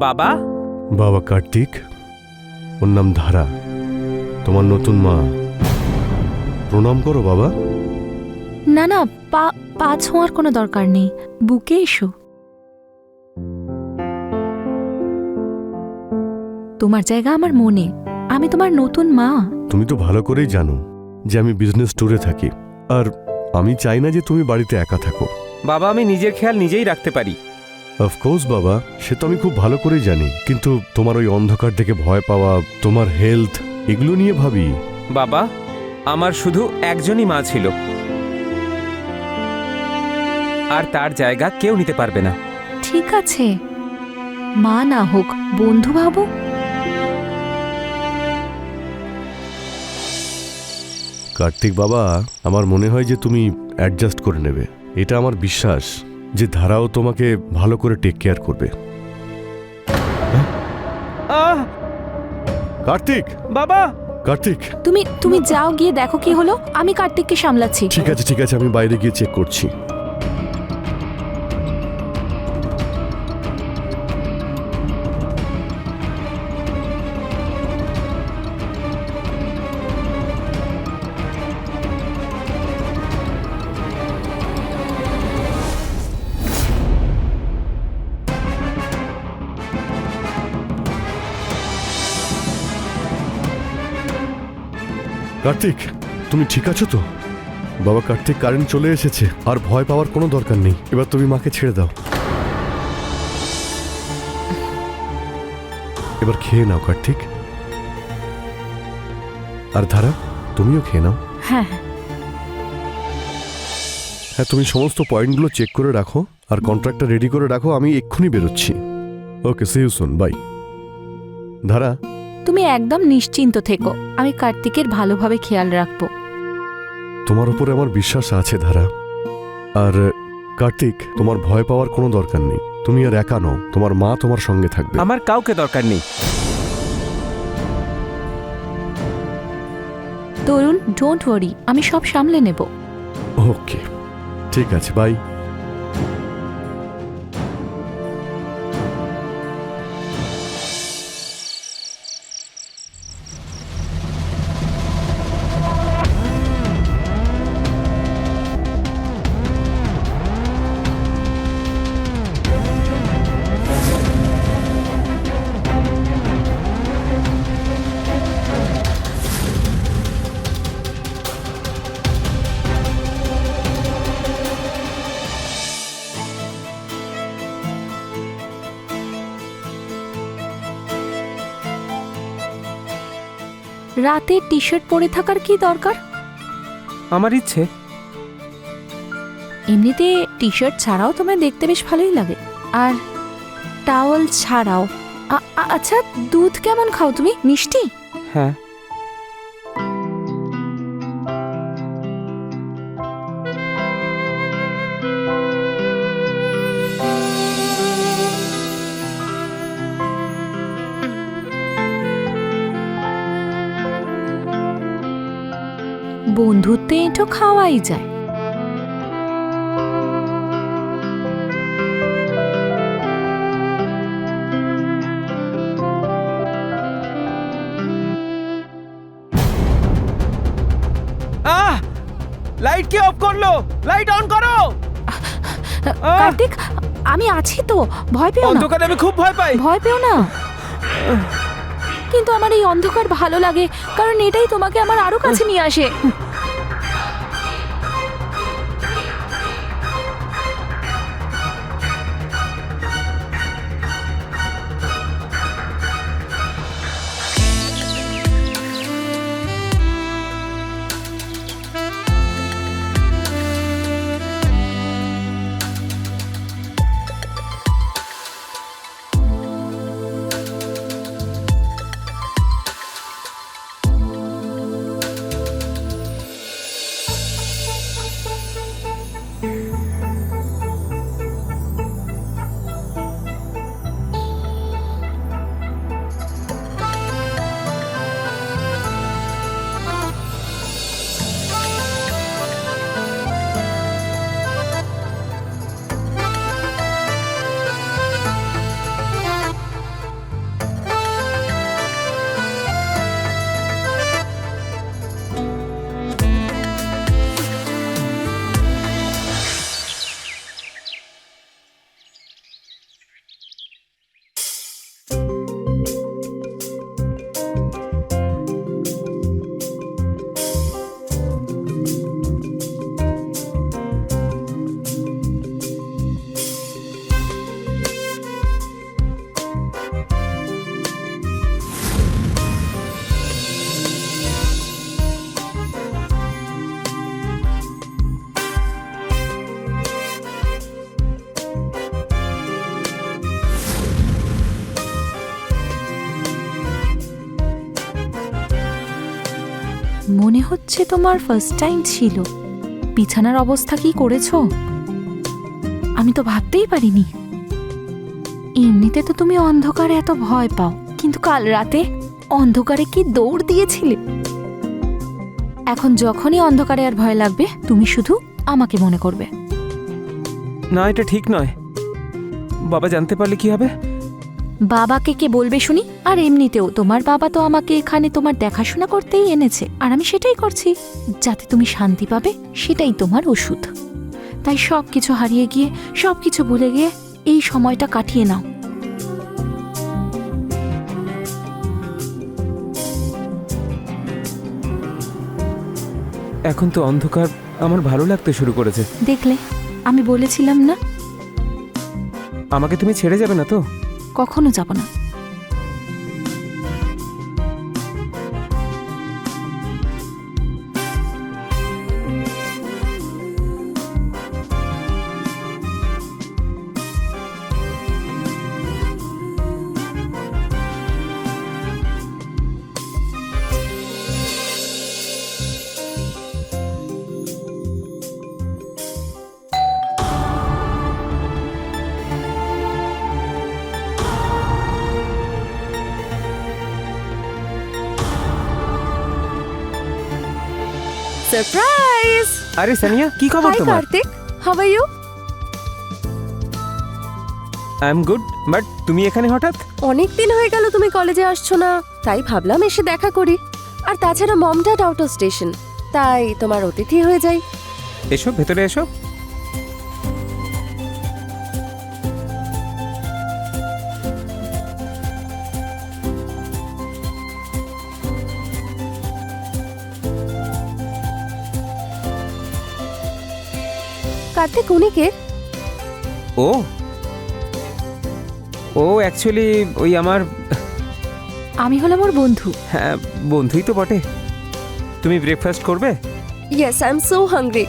বাবা। বাবা কার্তিক, ওর নাম ধারা, তোমার নতুন মা। প্রণাম করো বাবা। না না, পা ছোঁয়ার কোনো দরকার নেই, বুকে এসো। তোমার জায়গা আমার মনে, আমি তোমার নতুন মা। তুমি তো ভালো করেই জানো যে আমি বিজনেস ট্যুরে থাকি, আর আমি চাই না যে তুমি বাড়িতে একা থাকো। বাবা, আমি নিজের খেয়াল নিজেই রাখতে পারি। অফকোর্স বাবা, সে তো আমি খুব ভালো করেই জানি, কিন্তু তোমার ওই অন্ধকার দেখে ভয় পাওয়া, তোমার হেলথ, এগুলো নিয়ে ভাবি। বাবা, আমার শুধু একজনই মা ছিল, আর তার জায়গা কেউ নিতে পারবে না। ঠিক আছে, মা না হোক, বন্ধু ভাবো। কার্তিক বাবা, আমার মনে হয় যে তুমি অ্যাডজাস্ট করে নেবে। এটা আমার বিশ্বাস যে ধারাও তোমাকে ভালো করে টেক কেয়ার করবে। কার্তিক বাবা, কার্তিক, তুমি যাও, গিয়ে দেখো কি হলো, আমি কার্তিককে সামলাচ্ছি। ঠিক আছে ঠিক আছে, আমি বাইরে গিয়ে চেক করছি। কার্তিক, তুমি ঠিক আছো তো? বাবা কার্তিক, কারেন্ট চলে এসেছে, আর ভয় পাওয়ার কোনো দরকার নেই। এবার তুমি মাকে ছেড়ে দাও। এবার খেয়ে নাও কার্তিক। আর ধারা, তুমিও খেয়ে নাও। হ্যাঁ। হ্যাঁ, তুমি সমস্ত পয়েন্টগুলো চেক করে রাখো, আর কন্ট্রাক্টটা রেডি করে রাখো। আমি এক্ষুনি বেরোচ্ছি। ওকে, সি ইউ সুন, বাই। ধারা, তুমি একদম নিশ্চিন্ত থেকো, আমি কার্তিকের ভালোভাবে খেয়াল রাখবো। তোমার উপরে আমার বিশ্বাস আছে ধারা। আর কার্তিক, তোমার ভয় পাওয়ার কোনো দরকার নেই। তুমি আর একা নও, তোমার মা তোমার সঙ্গে থাকবে। আমার কাউকে দরকার নেই। তরুণ, ডোন্ট ওয়ারি, আমি সব সামলে নেব। ওকে, ঠিক আছে, বাই। রাতে টি শার্ট পরে থাকার কি দরকার? আমার ইচ্ছে। এমনিতে টি শার্ট ছাড়াও তোমায় দেখতে বেশ ভালোই লাগে, আর টাওয়াল ছাড়াও। আচ্ছা, দুধ কেমন খাও তুমি? মিষ্টি? হ্যাঁ। বন্ধুত্বে এঁটো খাওয়াই যায়। লাইট কে অফ করলো? লাইট অন করো। কার্তিক, আমি আছি তো, ভয় পেও না। অন্ধকারে আমি খুব ভয় পাই। ভয় পেও না। কিন্তু আমার এই অন্ধকার ভালো লাগে, কারণ এটাই তোমাকে আমার আরো কাছে নিয়ে আসে। মনে হচ্ছে তোমার ফার্স্ট টাইম ছিল। বিছানার অবস্থা কি করেছো? আমি তো ভাবতেই পারিনি। এমনিতে তো তুমি অন্ধকারে এত ভয় পাও, কিন্তু কাল রাতে অন্ধকারে কি দৌড় দিয়েছিলে। এখন যখনই অন্ধকারে আর ভয় লাগবে, তুমি শুধু আমাকে মনে করবে। না, এটা ঠিক নয়। বাবা জানতে পারলে কি হবে? বাবাকে কে বলবে শুনি? আর এমনিতেও তোমার বাবা তো আমাকে এখানে তোমার দেখাশোনা করতেই এনেছে, আর আমি সেটাই করছি। যাতে তুমি শান্তি পাবে, সেটাই তোমার ওষুধ। তাই সবকিছু হারিয়ে গিয়ে, সবকিছু ভুলে গিয়ে এই সময়টা কাটিয়ে নাও। এখন তো অন্ধকার আমার ভালো লাগতে শুরু করেছে। দেখলে, আমি বলেছিলাম না? আমাকে তুমি ছেড়ে যাবে না তো? কখনো যাব না। সারপ্রাইজ! আরে সানিয়া, কি খবর হাই তোমার? Kartik, how are you? I am good, but তুমি এখানে হঠাৎ? অনেক দিন হয়ে গেল তুমি কলেজে আসছো না, তাই ভাবলাম এসে দেখা করি। আর তাছাড়া mom dad out of station, তাই তোমার অতিথি হয়ে যাই। এসো, ভেতরে এসো। কার্তিক, উনি কে? ও ও অ্যাকচুয়ালি ওই আমার, আমি হলাম ওর বন্ধু। হ্যাঁ, বন্ধুই তো বটে। তুমি ব্রেকফাস্ট করবে? Yes, I am so hungry.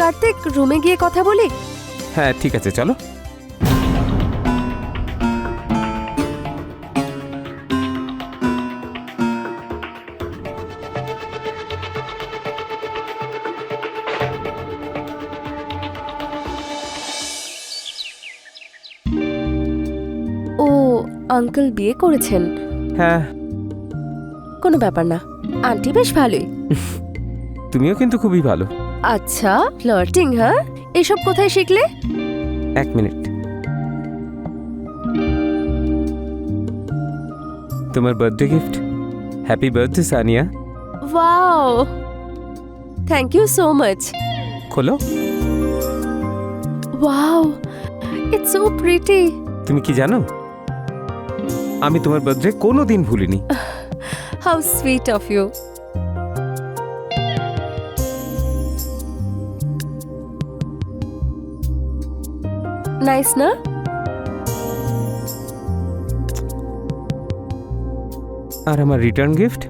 Kartik, রুমে গিয়ে কথা বলি। হ্যাঁ, ঠিক আছে, চলো। ও, আঙ্কেল বিয়ে করেছেন? হ্যাঁ। কোনো ব্যাপার না, আন্টি বেশ ভালোই। তুমিও কিন্তু খুবই ভালো। আচ্ছা, ফ্লার্টিং, হ্যাঁ? এসব কোথায় শিখলে? এক মিনিট। তোমার birthday gift. Happy birthday Sania. Wow, thank you so much. খোলো। Wow, it's so pretty. তুমি কি জানো, আমি তোমার বার্থডে কোনোদিন ভুলিনি। How sweet of you. Nice না? আর আমার রিটার্ন গিফট?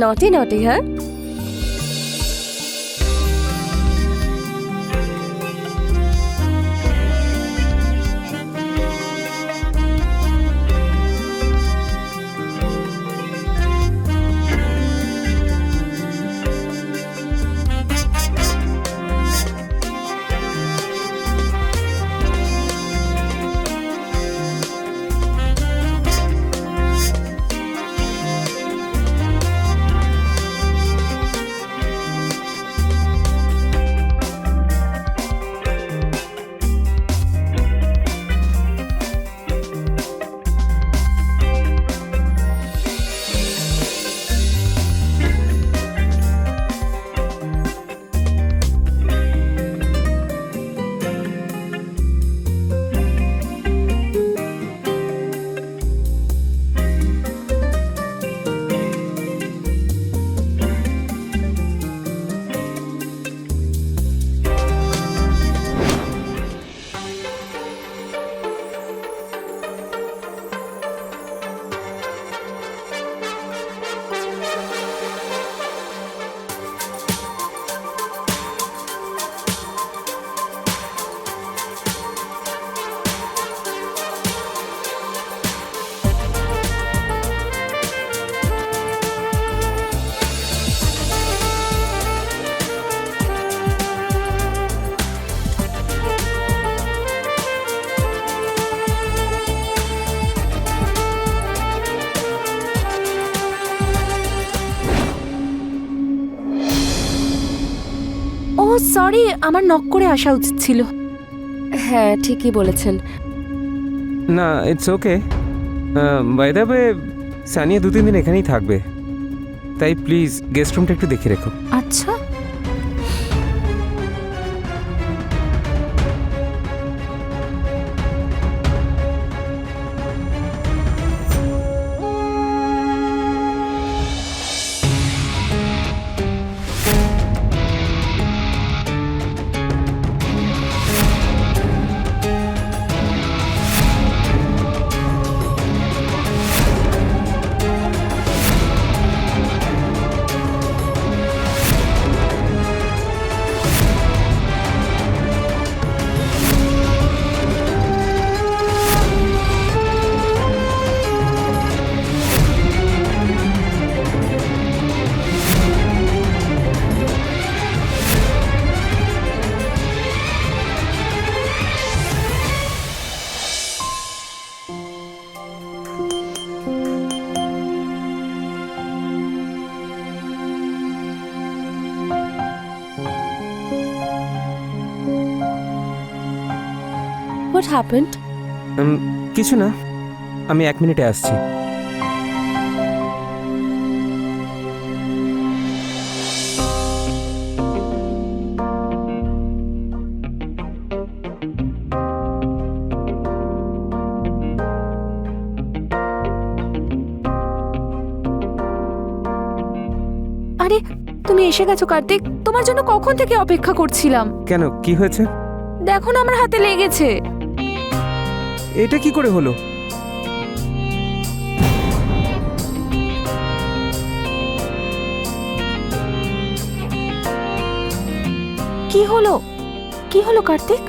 নটি নটি, হ্যাঁ? সরি, আমার নক করে আসা উচিত ছিল। হ্যাঁ ঠিকই বলেছেন। না, it's okay. By the way, Sania 2-3 দিন এখানেই থাকবে, তাই প্লিজ গেস্ট রুমটা একটু দেখে রেখো। আচ্ছা, হোয়াট হ্যাপেন্ড? কিছু না, আমি 1 মিনিটে আসছি। আরে তুমি এসে গেছো কার্তিক, তোমার জন্য কখন থেকে অপেক্ষা করছিলাম। কেন, কি হয়েছে? দেখো না, আমার হাতে লেগেছে। এটা কি করে হলো? কি হলো? কি হলো কার্তিক?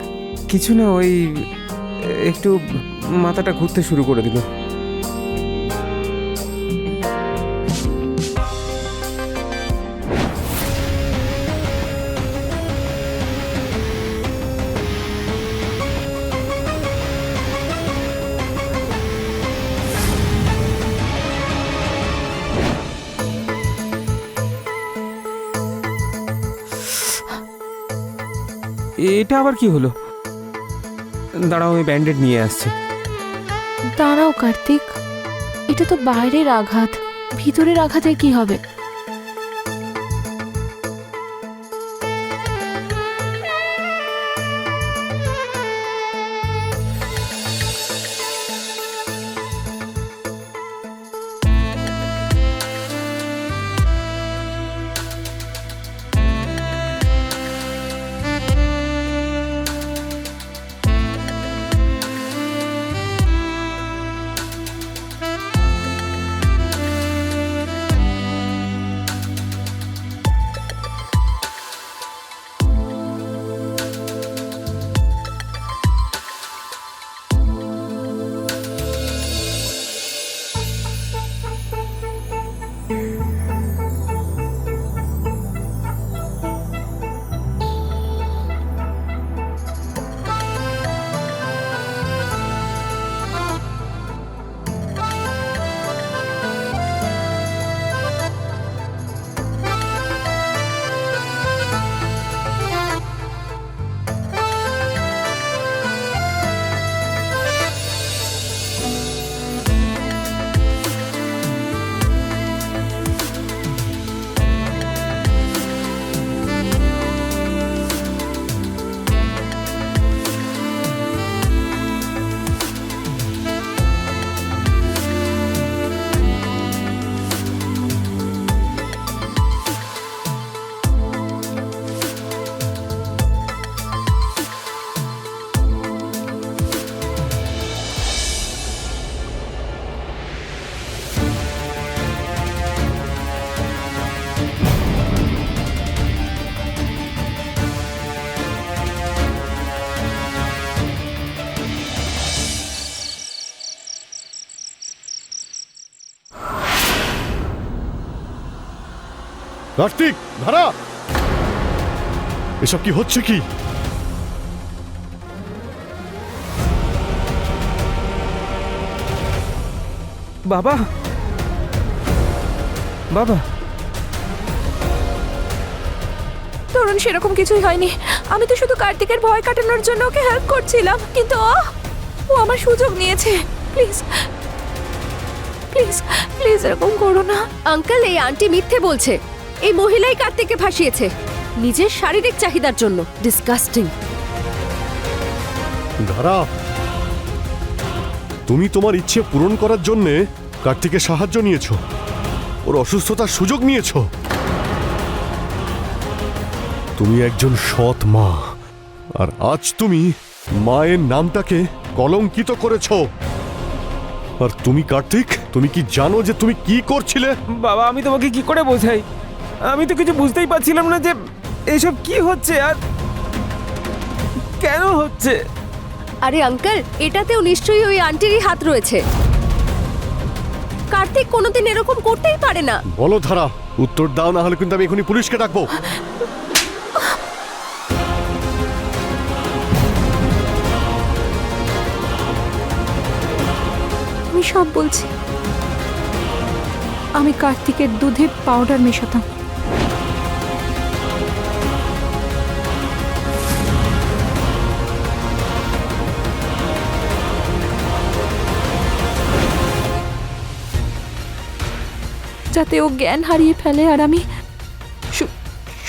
কিছু না, ওই একটু মাথাটা ঘুরতে শুরু করে দিল। এটা আবার কি হলো? দাঁড়াও, আমি ব্যান্ডেড নিয়ে আসছি। দাঁড়াও কার্তিক, এটা তো বাইরের আঘাত, ভিতরের আঘাতের কি হবে? কার্তিক, ধারা, এসব কি হচ্ছে? কি বাবা, বাবা, ধরুন সেরকম কিছুই হয়নি। আমি তো শুধু কার্তিকের ভয় কাটানোর জন্য ওকে হেল্প করছিলাম, কিন্তু ও আমার সুযোগ নিয়েছে। প্লিজ প্লিজ প্লিজ এরকম করো না। আঙ্কেল, এই আন্টি মিথ্যে বলছে। এই মহিলাই কার্তিককে ফাঁসিয়েছে নিজের শারীরিক চাহিদার জন্য। ডিসগাস্টিং। ধারা, তুমি তোমার ইচ্ছে পূরণ করার জন্য কার্তিকের সাহায্য নিয়েছো, ওর অসুস্থতার সুযোগ নিয়েছো। তুমি একজন সৎ মা, আর আজ তুমি মায়ের নামটাকে কলঙ্কিত করেছো। আর তুমি কার্তিক, তুমি কি জানো যে তুমি কি করছিলে? বাবা, আমি তোমাকে কি করে বোঝাই? আমি তো কিছু বুঝতেই পারছিলাম না যে এসব কি হচ্ছে আর কেন হচ্ছে। আরে আঙ্কেল, এটাতেও নিশ্চয়ই ওই আন্টিরই হাত রয়েছে। কার্তিক কোনোদিন এরকম করতেই পারে না। বলো ধারা, উত্তর দাও, না হলে কিন্তু আমি এখনই পুলিশকে ডাকবো। আমি সব বলছি। আমি কার্তিকের দুধে পাউডার মেশাতাম। যাতে ও জ্ঞান হারিয়ে ফেলে আর আমি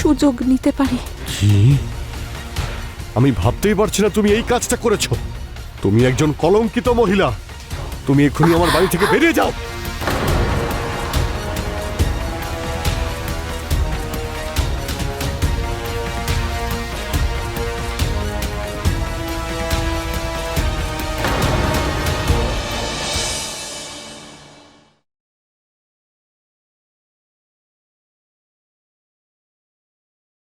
সুযোগ নিতে পারি। কি? আমি ভাবতেই পারছি না তুমি এই কাজটা করেছো। তুমি একজন কলঙ্কিত মহিলা। তুমি এক্ষুনি আমার বাড়ি থেকে বেরিয়ে যাও।